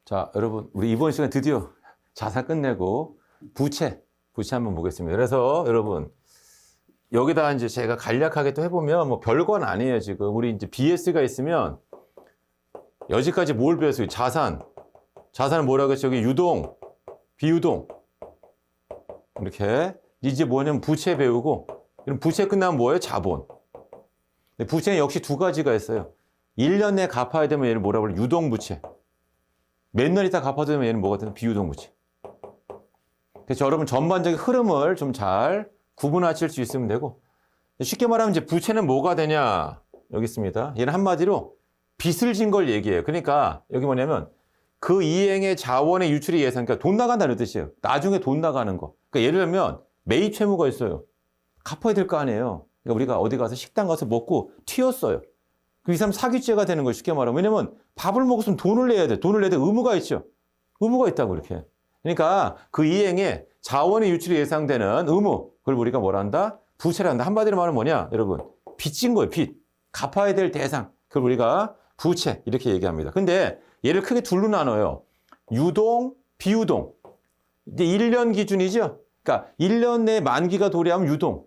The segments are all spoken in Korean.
자, 여러분, 우리 이번 시간 드디어 자산 끝내고 부채 한번 보겠습니다. 그래서 여러분, 여기다 이제 제가 간략하게 또 해보면 뭐 별건 아니에요, 지금. 우리 이제 BS가 있으면 여기까지 뭘 배웠어요? 자산은 뭐라고 했죠? 여기 유동, 비유동. 이렇게. 이제 뭐냐면 부채 배우고, 그럼 부채 끝나면 뭐예요? 자본. 부채는 역시 두 가지가 있어요. 1년 내에 갚아야 되면 얘를 뭐라고 그래요? 유동부채. 몇 년 있다 갚아야 되면 얘는 뭐가 되나? 비유동부채. 그래서 여러분 전반적인 흐름을 좀 잘 구분하실 수 있으면 되고, 쉽게 말하면 이제 부채는 뭐가 되냐? 여기 있습니다. 얘는 한마디로 빚을 진 걸 얘기해요. 그러니까 여기 뭐냐면 그 이행의 자원의 유출이 예상, 그러니까 돈 나간다는 뜻이에요. 나중에 돈 나가는 거. 그러니까 예를 들면 매입 채무가 있어요. 갚아야 될 거 아니에요. 그러니까 우리가 어디 가서 식당 가서 먹고 튀었어요. 그 이 사람 사기죄가 되는 거예요. 쉽게 말하면. 왜냐면 밥을 먹었으면 돈을 내야 돼. 돈을 내야 돼. 의무가 있죠. 의무가 있다고 이렇게. 그러니까 그 이행에 자원의 유출이 예상되는 의무, 그걸 우리가 뭐라 한다? 부채라 한다. 한마디로 말하면 뭐냐? 여러분, 빚진 거예요. 빚. 갚아야 될 대상. 그걸 우리가 부채 이렇게 얘기합니다. 근데 얘를 크게 둘로 나눠요. 유동, 비유동. 이제 1년 기준이죠. 그러니까 1년 내에 만기가 도래하면 유동.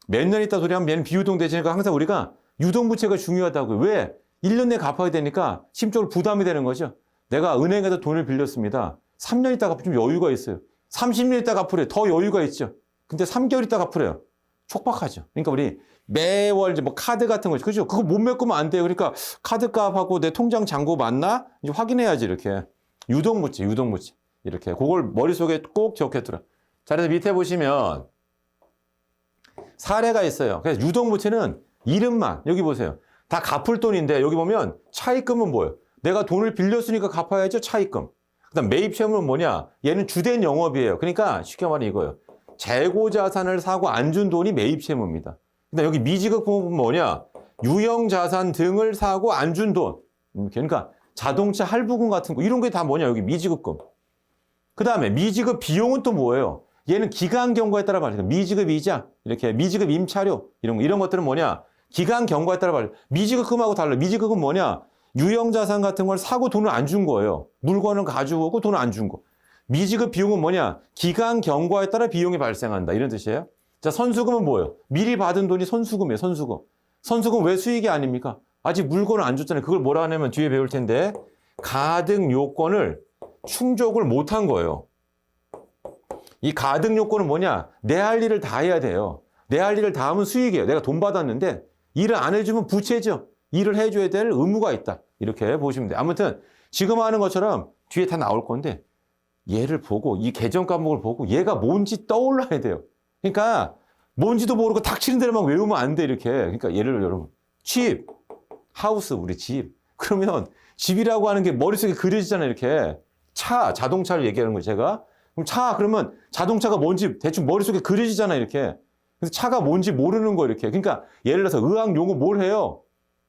몇 년 있다 도래하면 얘는 비유동 되니까 항상 우리가 유동부채가 중요하다고요. 왜? 1년 내에 갚아야 되니까 심적으로 부담이 되는 거죠. 내가 은행에서 돈을 빌렸습니다. 3년 있다 갚으면 좀 여유가 있어요. 30년 있다 갚으래요. 더 여유가 있죠. 근데 3개월 있다 갚으래요. 촉박하죠. 그러니까 우리 매월 이제 뭐 카드 같은 거, 그죠? 그거 못 메꾸면 안 돼요. 그러니까 카드 값하고 내 통장 잔고 맞나? 이제 확인해야지, 이렇게. 유동부채. 이렇게. 그걸 머릿속에 꼭 기억해두라. 자, 그래서 밑에 보시면 사례가 있어요. 그래서 유동부채는 이름만, 여기 보세요. 다 갚을 돈인데, 여기 보면 차입금은 뭐예요? 내가 돈을 빌렸으니까 갚아야죠, 차입금. 그 다음 매입 채무는 뭐냐? 얘는 주된 영업이에요. 그러니까 쉽게 말하면 이거예요. 재고자산을 사고 안 준 돈이 매입 채무입니다. 근데 여기 미지급 부분은 뭐냐? 유형자산 등을 사고 안 준 돈. 그러니까 자동차 할부금 같은 거, 이런 게 다 뭐냐? 여기 미지급금. 그 다음에 미지급 비용은 또 뭐예요? 얘는 기간 경과에 따라 말이죠. 미지급 이자, 이렇게 미지급 임차료, 이런 것들은 뭐냐? 기간 경과에 따라 말이죠. 미지급금하고 달라요. 미지급은 뭐냐? 유형자산 같은 걸 사고 돈을 안 준 거예요. 물건을 가지고 오고 돈을 안 준 거. 미지급 비용은 뭐냐? 기간 경과에 따라 비용이 발생한다. 이런 뜻이에요. 자, 선수금은 뭐예요? 미리 받은 돈이 선수금이에요. 선수금. 선수금 왜 수익이 아닙니까? 아직 물건을 안 줬잖아요. 그걸 뭐라 하냐면 뒤에 배울 텐데, 가등 요건을 충족을 못한 거예요. 이 가등 요건은 뭐냐? 내 할 일을 다 해야 돼요. 내 할 일을 다 하면 수익이에요. 내가 돈 받았는데 일을 안 해주면 부채죠. 일을 해줘야 될 의무가 있다. 이렇게 보시면 돼요. 아무튼 지금 하는 것처럼 뒤에 다 나올 건데, 얘를 보고 이 계정 과목을 보고 얘가 뭔지 떠올라야 돼요. 그러니까 뭔지도 모르고 닥치는 대로만 외우면 안 돼, 이렇게. 그러니까 예를 들어 여러분, 집, 하우스, 우리 집. 그러면 집이라고 하는 게 머릿속에 그려지잖아요, 이렇게. 차, 자동차를 얘기하는 거예요, 제가. 그럼 차, 그러면 자동차가 뭔지 대충 머릿속에 그려지잖아요, 이렇게. 그래서 차가 뭔지 모르는 거, 이렇게. 그러니까 예를 들어서 의학 용어 뭘 해요?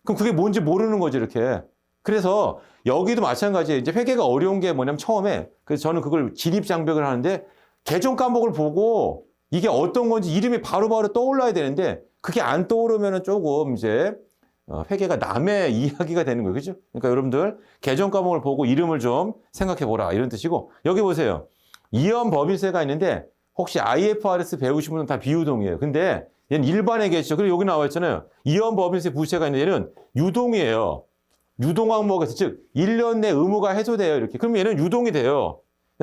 그럼 그게 뭔지 모르는 거지, 이렇게. 그래서 여기도 마찬가지예요. 이제 회계가 어려운 게 뭐냐면 처음에, 그래서 저는 그걸 진입장벽을 하는데, 계정 과목을 보고 이게 어떤 건지 이름이 바로바로 떠올라야 되는데, 그게 안 떠오르면은 조금 이제 회계가 남의 이야기가 되는 거예요. 그죠? 그러니까 여러분들 계정 과목을 보고 이름을 좀 생각해 보라, 이런 뜻이고, 여기 보세요. 이연법인세가 있는데 혹시 IFRS 배우신 분은 다 비유동이에요. 근데 얘는 일반에 계시죠. 그리고 여기 나와 있잖아요. 이연법인세 부채가 있는데 얘는 유동이에요. 유동 항목에서, 즉 1년 내 의무가 해소돼요, 이렇게. 그럼 얘는 유동이 돼요.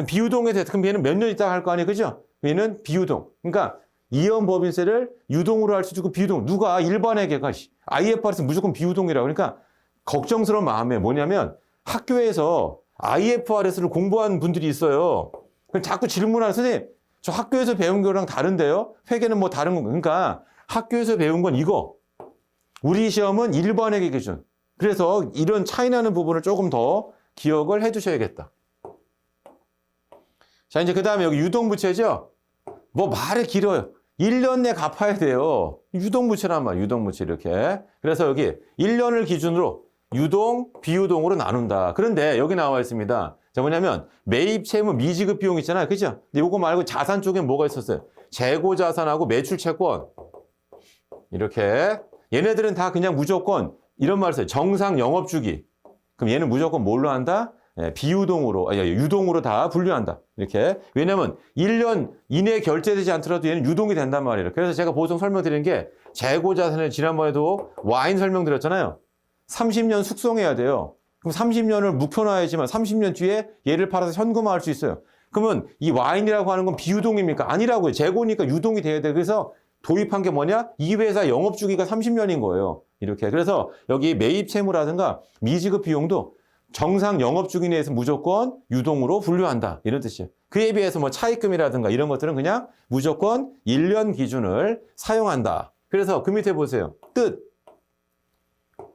비유동에 대해서 그럼 얘는 몇 년 있다가 할 거 아니에요, 그죠? 얘는 비유동. 그러니까 이연법인세를 유동으로 할 수 있고 비유동. 누가 일반회계가 IFRS 무조건 비유동이라고. 그러니까 걱정스러운 마음에 뭐냐면 학교에서 IFRS를 공부한 분들이 있어요. 그럼 자꾸 질문하는, 선생님, 저 학교에서 배운 거랑 다른데요? 회계는 뭐 다른 건가? 그러니까 학교에서 배운 건 이거. 우리 시험은 일반회계 기준. 그래서 이런 차이 나는 부분을 조금 더 기억을 해 두셔야겠다. 자, 이제 그 다음에 여기 유동부채죠? 뭐 말이 길어요. 1년 내 갚아야 돼요. 유동부채란 말이에요. 유동부채 이렇게. 그래서 여기 1년을 기준으로 유동, 비유동으로 나눈다. 그런데 여기 나와 있습니다. 자, 뭐냐면 매입 채무 미지급 비용 있잖아요. 그죠? 근데 요거 말고 자산 쪽에 뭐가 있었어요? 재고 자산하고 매출 채권. 이렇게. 얘네들은 다 그냥 무조건 이런 말을 써요. 정상 영업 주기. 그럼 얘는 무조건 뭘로 한다? 비유동으로, 아니, 유동으로 다 분류한다. 이렇게. 왜냐면 1년 이내에 결제되지 않더라도 얘는 유동이 된단 말이에요. 그래서 제가 보통 설명드린 게 재고 자산을 지난번에도 와인 설명드렸잖아요. 30년 숙성해야 돼요. 그럼 30년을 묵혀놔야지만 30년 뒤에 얘를 팔아서 현금화할 수 있어요. 그러면 이 와인이라고 하는 건 비유동입니까? 아니라고요. 재고니까 유동이 돼야 돼. 그래서 도입한 게 뭐냐? 이 회사 영업 주기가 30년인 거예요. 이렇게. 그래서 여기 매입 채무라든가 미지급 비용도 정상 영업 주기 내에서 무조건 유동으로 분류한다. 이런 뜻이에요. 그에 비해서 뭐 차입금이라든가 이런 것들은 그냥 무조건 1년 기준을 사용한다. 그래서 그 밑에 보세요. 뜻.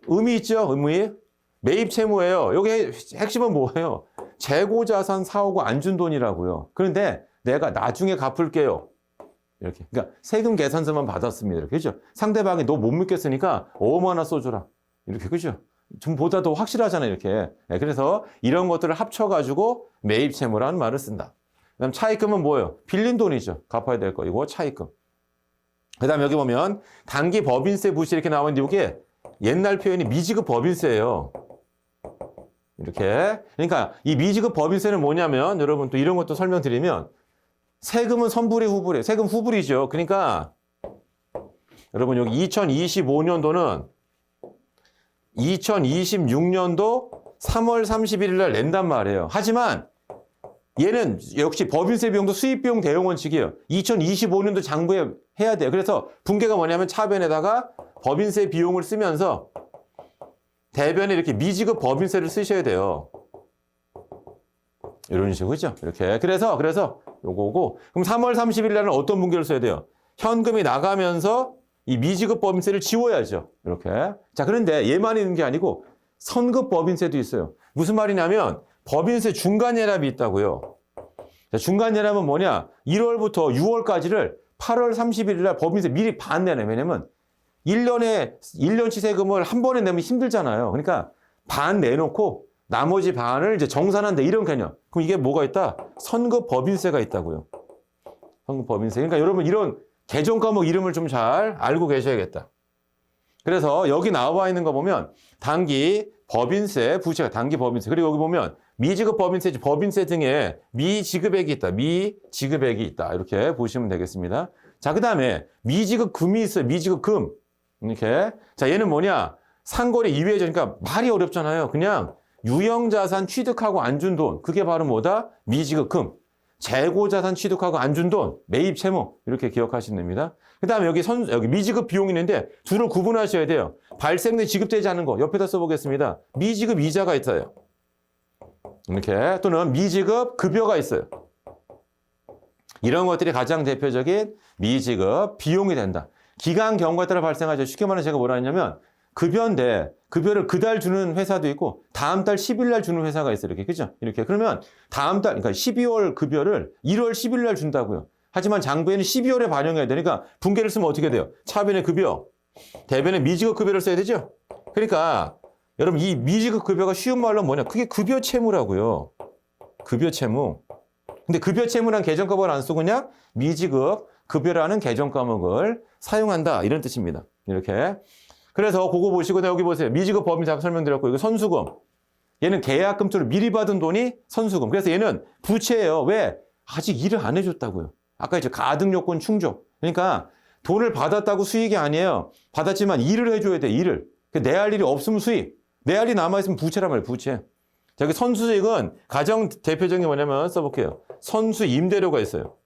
의미 있죠? 의미. 매입 채무예요. 여기 핵심은 뭐예요? 재고자산 사오고 안 준 돈이라고요. 그런데 내가 나중에 갚을게요. 이렇게. 그러니까 세금 계산서만 받았습니다. 이렇게. 그죠? 상대방이 너 못 믿겠으니까 5만 원 써줘라. 이렇게. 그죠? 좀 보다 더 확실하잖아요. 이렇게. 네, 그래서 이런 것들을 합쳐가지고 매입 채무라는 말을 쓴다. 그 다음 차입금은 뭐예요? 빌린 돈이죠. 갚아야 될 거. 이거 차입금. 그 다음 여기 보면 단기 법인세 부시 이렇게 나오는데 이게 옛날 표현이 미지급 법인세예요. 이렇게. 그러니까 이 미지급 법인세는 뭐냐면 여러분 또 이런 것도 설명드리면 세금은 선불이 후불이에요. 세금 후불이죠. 그러니까 여러분 여기 2025년도는 2026년도 3월 31일 날 낸단 말이에요. 하지만 얘는 역시 법인세 비용도 수입 비용 대용 원칙이에요. 2025년도 장부에 해야 돼요. 그래서 분계가 뭐냐면 차변에다가 법인세 비용을 쓰면서 대변에 이렇게 미지급 법인세를 쓰셔야 돼요. 이런 식으로죠. 이렇게. 그래서 요거고. 그럼 3월 30일 날은 어떤 분계를 써야 돼요? 현금이 나가면서 이 미지급 법인세를 지워야죠. 이렇게. 자, 그런데 얘만 있는 게 아니고 선급 법인세도 있어요. 무슨 말이냐면 법인세 중간예납이 있다고요. 자, 중간예납은 뭐냐? 1월부터 6월까지를 8월 31일 날 법인세 미리 반 내네. 왜냐면 1년치 세금을 한 번에 내면 힘들잖아요. 그러니까 반 내놓고 나머지 반을 이제 정산한다. 이런 개념. 그럼 이게 뭐가 있다? 선급 법인세가 있다고요. 선급 법인세. 그러니까 여러분 이런 개정 과목 이름을 좀 잘 알고 계셔야겠다. 그래서 여기 나와 있는 거 보면 단기 법인세, 부채가 단기 법인세. 그리고 여기 보면 미지급 법인세, 법인세 등의 미지급액이 있다. 미지급액이 있다. 이렇게 보시면 되겠습니다. 자, 그 다음에 미지급 금이 있어요. 미지급 금. 이렇게. 자, 얘는 뭐냐? 상거래 이외죠. 그러니까 말이 어렵잖아요. 그냥 유형자산 취득하고 안 준 돈. 그게 바로 뭐다? 미지급 금. 재고자산 취득하고 안 준 돈. 매입 채무. 이렇게 기억하시면 됩니다. 그 다음에 여기 미지급 비용이 있는데 둘을 구분하셔야 돼요. 발생된 지급되지 않은 거. 옆에다 써보겠습니다. 미지급 이자가 있어요. 이렇게. 또는 미지급 급여가 있어요. 이런 것들이 가장 대표적인 미지급 비용이 된다. 기간 경과에 따라 발생하죠. 쉽게 말하면 제가 뭐라 했냐면 급여인데 급여를 그달 주는 회사도 있고 다음 달 10일 날 주는 회사가 있어요. 이렇게. 그죠? 이렇게. 그러면 다음 달, 그러니까 12월 급여를 1월 10일 날 준다고요. 하지만 장부에는 12월에 반영해야 되니까 분계를 쓰면 어떻게 돼요? 차변의 급여, 대변의 미지급 급여를 써야 되죠? 그러니까 여러분 이 미지급 급여가 쉬운 말로 뭐냐? 그게 급여 채무라고요. 급여 채무. 근데 급여 채무란 개정 과목을 안 쓰고 그냥 미지급 급여라는 개정 과목을 사용한다. 이런 뜻입니다. 이렇게. 그래서 그거 보시고 여기 보세요. 미지급 법인세 아까 설명드렸고 이거 선수금. 얘는 계약금 쪽으로 미리 받은 돈이 선수금. 그래서 얘는 부채예요. 왜? 아직 일을 안 해줬다고요. 아까 이제 가등 요건 충족. 그러니까 돈을 받았다고 수익이 아니에요. 받았지만 일을 해줘야 돼. 일을. 내할 일이 없으면 수익. 내할 일이 남아있으면 부채란 말이에요. 부채. 자, 여기 선수익은 가장 대표적인 게 뭐냐면 써볼게요. 선수 임대료가 있어요.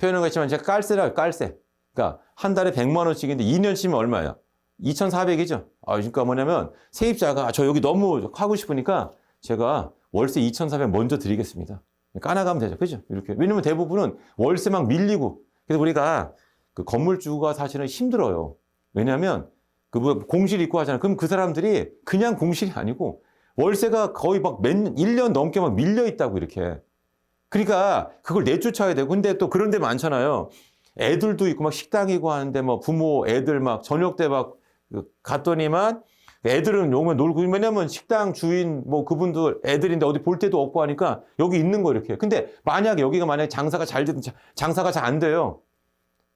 표현은 그렇지만 제가 깔세라 깔세. 그러니까 한 달에 100만 원씩인데 2년 치면 얼마야? 2,400이죠. 그러니까 뭐냐면 세입자가 저 여기 너무 하고 싶으니까 제가 월세 2,400 먼저 드리겠습니다. 까나가면 되죠. 그죠? 이렇게. 왜냐면 대부분은 월세 막 밀리고. 그래서 우리가 그 건물주가 사실은 힘들어요. 왜냐면 그 뭐 공실 있고 하잖아요. 그럼 그 사람들이 그냥 공실이 아니고 월세가 거의 막 1년 넘게 막 밀려 있다고 이렇게. 그러니까 그걸 내쫓아야 되고. 근데 또 그런 데 많잖아요. 애들도 있고 막 식당이고 하는데 뭐 부모 애들 막 저녁 때 막 갔더니만 애들은 오면 놀고. 왜냐면 식당 주인 뭐 그분들 애들인데 어디 볼 데도 없고 하니까 여기 있는 거 이렇게. 근데 만약에 여기가 만약에 장사가 잘 되든 장사가 잘 안 돼요.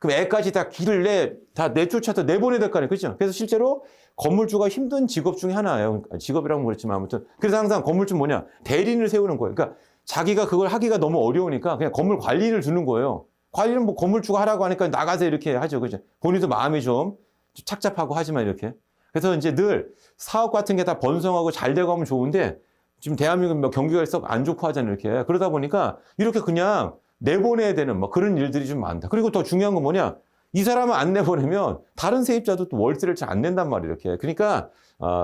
그럼 애까지 다 길을 다 내쫓아서 내보내야 될 거 아니에요. 그죠? 그래서 실제로 건물주가 힘든 직업 중에 하나예요. 직업이라고 그랬지만 아무튼. 그래서 항상 건물주 뭐냐? 대리인을 세우는 거예요. 그러니까 자기가 그걸 하기가 너무 어려우니까 그냥 건물 관리인을 주는 거예요. 관리는 뭐 건물주가 하라고 하니까 나가서 이렇게 하죠. 그죠? 본인도 마음이 좀 착잡하고 하지만 이렇게. 그래서 이제 늘 사업 같은 게 다 번성하고 잘 되고 하면 좋은데 지금 대한민국 뭐 경기가 썩 안 좋고 하잖아요. 이렇게. 그러다 보니까 이렇게 그냥 내보내야 되는 뭐 그런 일들이 좀 많다. 그리고 더 중요한 건 뭐냐? 이 사람을 안 내보내면 다른 세입자도 또 월세를 잘 안 낸단 말이에요. 이렇게. 그러니까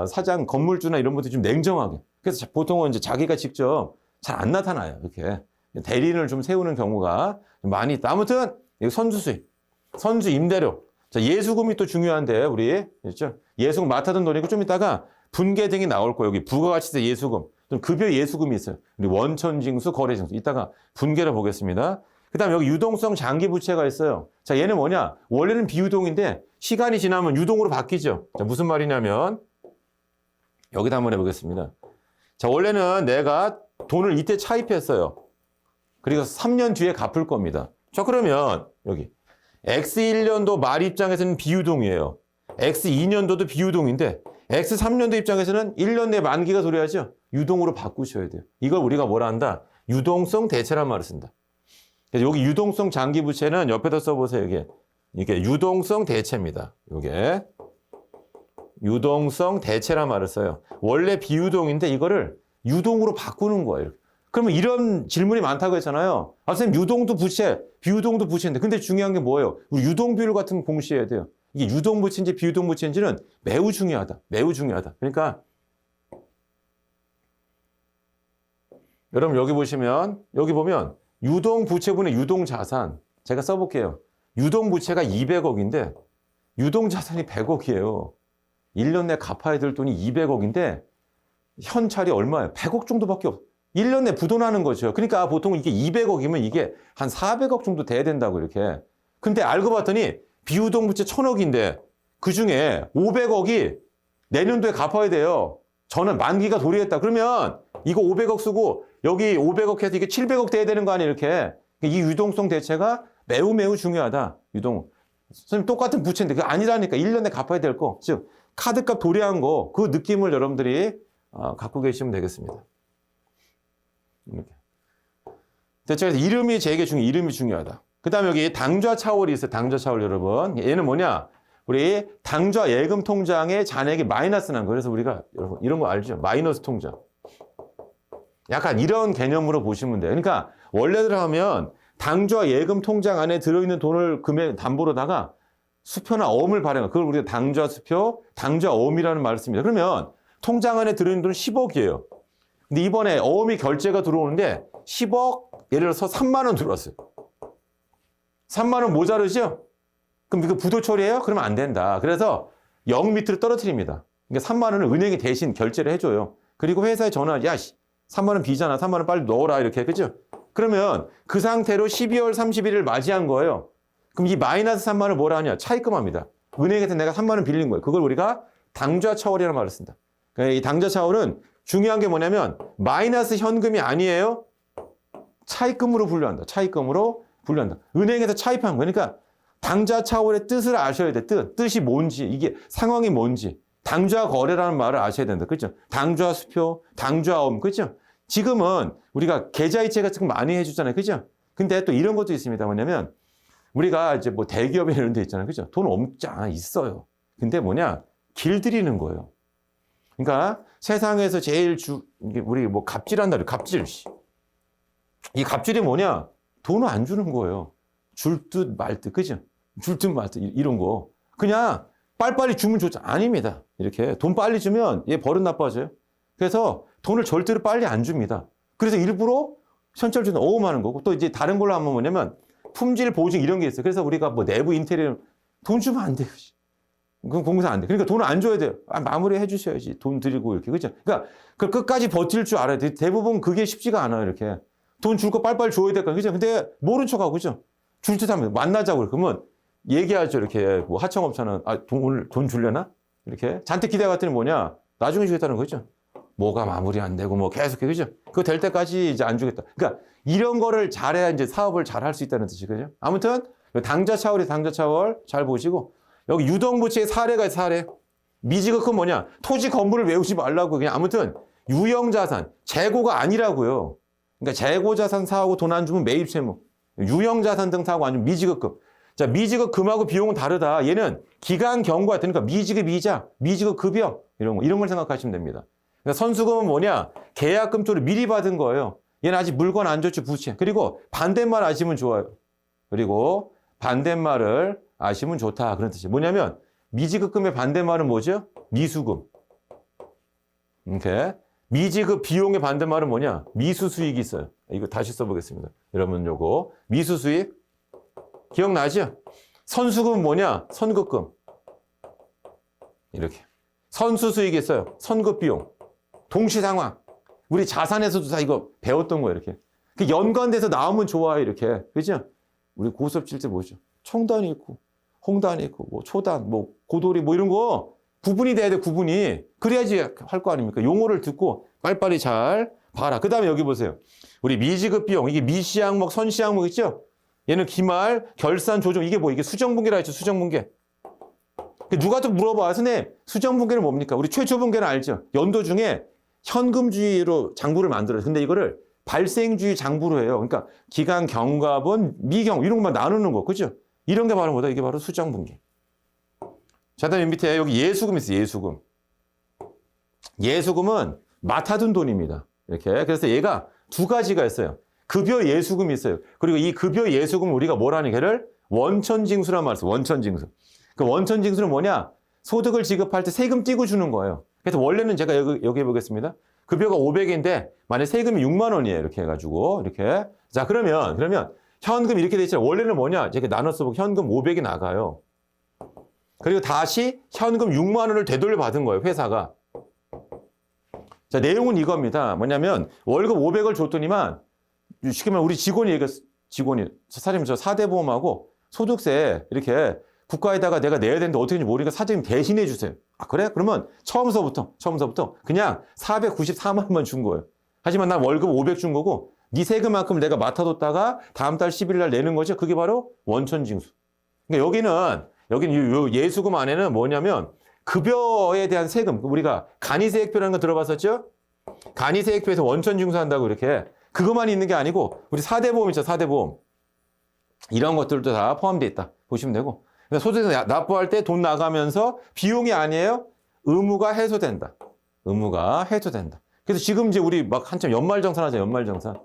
사장, 건물주나 이런 분들이 좀 냉정하게. 그래서 보통은 이제 자기가 직접 잘 안 나타나요. 이렇게. 대리인을 좀 세우는 경우가 많이 있다. 아무튼 선수 수입, 선수 임대료. 자, 예수금이 또 중요한데 우리 그렇죠? 예수금 맡아둔 돈이고 좀 이따가 분계 등이 나올 거예요. 여기 부가가치세 예수금, 좀 급여 예수금이 있어요. 우리 원천징수, 거래징수. 이따가 분계를 보겠습니다. 그다음 여기 유동성 장기 부채가 있어요. 자, 얘는 뭐냐? 원래는 비유동인데 시간이 지나면 유동으로 바뀌죠. 자, 무슨 말이냐면 여기다 한번 해보겠습니다. 자, 원래는 내가 돈을 이때 차입했어요. 그리고 3년 뒤에 갚을 겁니다. 자, 그러면 여기 X1년도 말 입장에서는 비유동이에요. X2년도도 비유동인데 X3년도 입장에서는 1년 내 만기가 도래하죠. 유동으로 바꾸셔야 돼요. 이걸 우리가 뭐라 한다? 유동성 대체란 말을 쓴다. 그래서 여기 유동성 장기 부채는 옆에다 써보세요. 이게 유동성 대체입니다. 이게 유동성 대체란 말을 써요. 원래 비유동인데 이거를 유동으로 바꾸는 거예요. 그러면 이런 질문이 많다고 했잖아요. 아, 선생님, 유동도 부채, 비유동도 부채인데. 근데 중요한 게 뭐예요? 우리 유동 비율 같은 거 공시해야 돼요. 이게 유동 부채인지 비유동 부채인지는 매우 중요하다. 매우 중요하다. 그러니까 여러분 여기 보시면 여기 보면 유동 부채분의 유동 자산 제가 써볼게요. 유동 부채가 200억인데 유동 자산이 100억이에요. 1년 내 갚아야 될 돈이 200억인데 현찰이 얼마예요? 100억 정도밖에 없어요. 1년 내 부도나는 거죠. 그러니까 보통 이게 200억이면 이게 한 400억 정도 돼야 된다고 이렇게. 근데 알고 봤더니 비유동 부채 1000억인데 그중에 500억이 내년도에 갚아야 돼요. 저는 만기가 도래했다. 그러면 이거 500억 쓰고 여기 500억 해서 이게 700억 돼야 되는 거 아니에요, 이렇게. 이 유동성 대체가 매우 매우 중요하다. 유동. 선생님 똑같은 부채인데 그게 아니라니까. 1년에 갚아야 될 거. 즉 카드값 도래한 거 그 느낌을 여러분들이 갖고 계시면 되겠습니다. 이렇게. 대체해서 이름이 제게 이름이 중요하다. 그 다음에 여기 당좌 차월이 있어요. 당좌 차월 여러분. 얘는 뭐냐? 우리 당좌 예금 통장에 잔액이 마이너스 난 거. 그래서 우리가 여러분 이런 거 알죠? 마이너스 통장. 약간 이런 개념으로 보시면 돼요. 그러니까 원래대로 하면 당좌 예금 통장 안에 들어있는 돈을 금액 담보로다가 수표나 어음을 발행한 그걸 우리가 당좌 수표, 당좌 어음이라는 말을 씁니다. 그러면 통장 안에 들어있는 돈은 10억이에요. 근데 이번에 어음이 결제가 들어오는데 10억, 예를 들어서 3만 원 들어왔어요. 3만 원 모자르죠? 그럼 이거 부도 처리해요? 그러면 안 된다. 그래서 0 밑으로 떨어뜨립니다. 그러니까 3만 원을 은행이 대신 결제를 해줘요. 그리고 회사에 전화, 야, 3만 원 비잖아. 3만 원 빨리 넣어라. 이렇게. 그죠? 그러면 그 상태로 12월 31일을 맞이한 거예요. 그럼 이 마이너스 3만 원을 뭐라 하냐? 차입금합니다. 은행에서 내가 3만 원 빌린 거예요. 그걸 우리가 당좌 차월이라는 말을 쓴다. 그러니까 이 당좌 차월은 중요한 게 뭐냐면 마이너스 현금이 아니에요. 차입금으로 분류한다. 차입금으로 분류한다. 은행에서 차입한 거. 그러니까 당좌 차월의 뜻을 아셔야 돼. 뜻이 뭔지, 이게 상황이 뭔지. 당좌 거래라는 말을 아셔야 된다. 그렇죠? 당좌 수표, 당좌 어음. 그렇죠? 지금은 우리가 계좌이체 같은 거 많이 해주잖아요. 그렇죠? 근데 또 이런 것도 있습니다. 뭐냐면 우리가 이제 뭐 대기업에 이런 데 있잖아요. 그렇죠? 돈 없잖아. 있어요. 근데 뭐냐? 길들이는 거예요. 그러니까 세상에서 제일 우리 뭐 갑질한다. 갑질. 이 갑질이 뭐냐? 돈을 안 주는 거예요. 줄 듯 말 듯. 그죠? 줄 듯 말 듯. 이런 거. 그냥 빨리빨리 주면 좋죠. 아닙니다. 이렇게 돈 빨리 주면 얘 버릇 나빠져요. 그래서 돈을 절대로 빨리 안 줍니다. 그래서 일부러 현찰 주는 어음하는 거고 또 이제 다른 걸로 하면 뭐냐면 품질 보증 이런 게 있어요. 그래서 우리가 뭐 내부 인테리어 돈 주면 안 돼요. 그건 공사 안 돼. 그러니까 돈을 안 줘야 돼요. 마무리 해주셔야지. 돈 드리고 이렇게. 그죠? 그러니까 그 끝까지 버틸 줄 알아야 돼. 대부분 그게 쉽지가 않아요. 이렇게. 돈 줄 거 빨리빨리 줘야 될 거야. 그죠? 근데 모른 척하고, 그죠? 줄 듯 하면 만나자고. 그러면 얘기하죠. 이렇게. 뭐 하청업체는, 오늘 돈 줄려나? 이렇게. 잔뜩 기대가 갔더니 뭐냐? 나중에 주겠다는 거죠. 뭐가 마무리 안 되고 뭐 계속 그죠? 그거 될 때까지 이제 안 주겠다. 그러니까 이런 거를 잘해야 이제 사업을 잘 할 수 있다는 뜻이거든요. 아무튼 당좌 차월이 당좌 차월 잘 보시고 여기 유동부채의 사례가 있어요, 사례. 미지급은 뭐냐? 토지 건물을 외우지 말라고 그냥 아무튼 유형자산 재고가 아니라고요. 그러니까 재고자산 사하고 돈 안 주면 매입 채무, 유형자산 등 사하고 아니면 미지급금. 자, 미지급금하고 비용은 다르다. 얘는 기간 경과 그러니까 미지급 이자, 미지급 급여 이런 걸 생각하시면 됩니다. 그러니까 선수금은 뭐냐? 계약금 토를 미리 받은 거예요. 얘는 아직 물건 안 줬지 부채. 그리고 반대말 아시면 좋아요. 그리고 반대말을 아시면 좋다 그런 뜻이에요. 뭐냐면 미지급금의 반대말은 뭐죠? 미수금. 이렇게 미지급 비용의 반대말은 뭐냐? 미수수익이 있어요. 이거 다시 써보겠습니다. 여러분 요거 미수수익 기억나죠? 선수금은 뭐냐? 선급금. 이렇게 선수수익이 있어요. 선급비용. 동시상황. 우리 자산에서도 다 이거 배웠던 거예요. 이렇게 그 연관돼서 나오면 좋아요. 이렇게 그죠? 우리 고수업 칠 때 뭐죠? 총단이 있고 홍단이 있고 뭐 초단, 뭐 고돌이 뭐 이런 거 구분이 돼야 돼. 구분이 그래야지 할 거 아닙니까? 용어를 듣고 빨리빨리 잘 봐라. 그 다음에 여기 보세요. 우리 미지급 비용 이게 미시 항목, 선시 항목 있죠? 얘는 기말, 결산, 조정 이게 뭐 이게 수정분계라 했죠. 수정분계. 누가 또 물어봐. 선생님 수정분계는 뭡니까? 우리 최초분계는 알죠? 연도 중에 현금주의로 장부를 만들어요. 근데 이거를 발생주의 장부로 해요. 그러니까 기간 경과분, 미경 이런 것만 나누는 거. 그죠? 이런 게 바로 뭐다? 이게 바로 수정분계. 자, 다음 밑에 여기 예수금 있어요. 예수금. 예수금은 맡아둔 돈입니다. 이렇게. 그래서 얘가 두 가지가 있어요. 급여 예수금이 있어요. 그리고 이 급여 예수금을 우리가 뭐라는 걔를 원천징수란 말을 써요. 원천징수. 그 원천징수는 뭐냐? 소득을 지급할 때 세금 띄고 주는 거예요. 그래서 원래는 제가 여기 해보겠습니다. 급여가 500인데 만약 세금이 6만 원이에요. 이렇게 해가지고 이렇게. 자, 그러면 현금 이렇게 돼 있잖아요. 원래는 뭐냐? 제가 나눠서 보고 현금 500이 나가요. 그리고 다시 현금 6만 원을 되돌려 받은 거예요. 회사가. 자, 내용은 이겁니다. 뭐냐면 월급 500을 줬더니만 쉽게 말하면 우리 직원이 사장님 저 4대 보험하고 소득세 이렇게 국가에다가 내가 내야 되는데 어떻게 모르니까 사장님 대신해 주세요. 아, 그래? 그러면 처음서부터 그냥 494만 원만 준 거예요. 하지만 난 월급 500 준 거고 네 세금만큼 내가 맡아뒀다가 다음 달 10일 날 내는 거죠. 그게 바로 원천징수. 그러니까 여기는 예수금 안에는 뭐냐면 급여에 대한 세금. 우리가 간이세액표라는 거 들어봤었죠? 간이세액표에서 원천징수한다고 이렇게 그것만 있는 게 아니고 우리 4대 보험 있죠. 4대 보험. 이런 것들도 다 포함되어 있다. 보시면 되고. 그러니까 소득세 납부할 때 돈 나가면서 비용이 아니에요. 의무가 해소된다. 의무가 해소된다. 그래서 지금 이제 우리 막 한참 연말정산 하죠. 연말정산.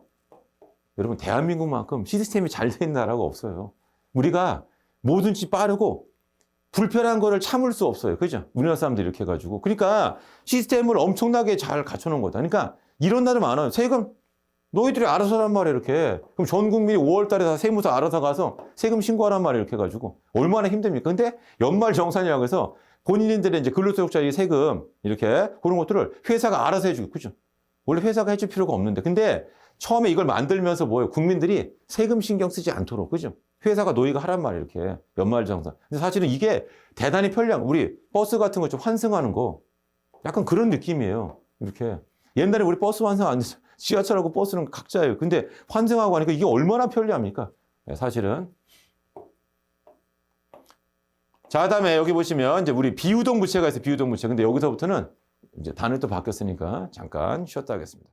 여러분 대한민국만큼 시스템이 잘 돼 있는 나라가 없어요. 우리가 뭐든지 빠르고 불편한 거를 참을 수 없어요. 그죠? 우리나라 사람들이 이렇게 해가지고. 그러니까 시스템을 엄청나게 잘 갖춰놓은 거다. 그러니까 이런 날은 많아요. 세금 너희들이 알아서 하란 말이야 이렇게. 그럼 전 국민이 5월 달에 다 세무서 알아서 가서 세금 신고하란 말이야 이렇게 해가지고. 얼마나 힘듭니까? 근데 연말정산이라고 해서 본인들의 이제 근로소득자의 세금 이렇게 그런 것들을 회사가 알아서 해주고. 그죠? 원래 회사가 해줄 필요가 없는데. 근데 처음에 이걸 만들면서 뭐예요? 국민들이 세금 신경 쓰지 않도록. 그죠? 회사가 노이가 하란 말이에요 이렇게. 연말정산. 근데 사실은 이게 대단히 편리한 우리 버스 같은 거 좀 환승하는 거 약간 그런 느낌이에요. 이렇게. 옛날에 우리 버스 환승 안 됐어요. 지하철하고 버스는 각자예요. 근데 환승하고 하니까 이게 얼마나 편리합니까? 사실은. 자, 다음에 여기 보시면 이제 우리 비유동 부채가 있어요. 비유동 부채. 근데 여기서부터는 이제 단어도 바뀌었으니까 잠깐 쉬었다 하겠습니다.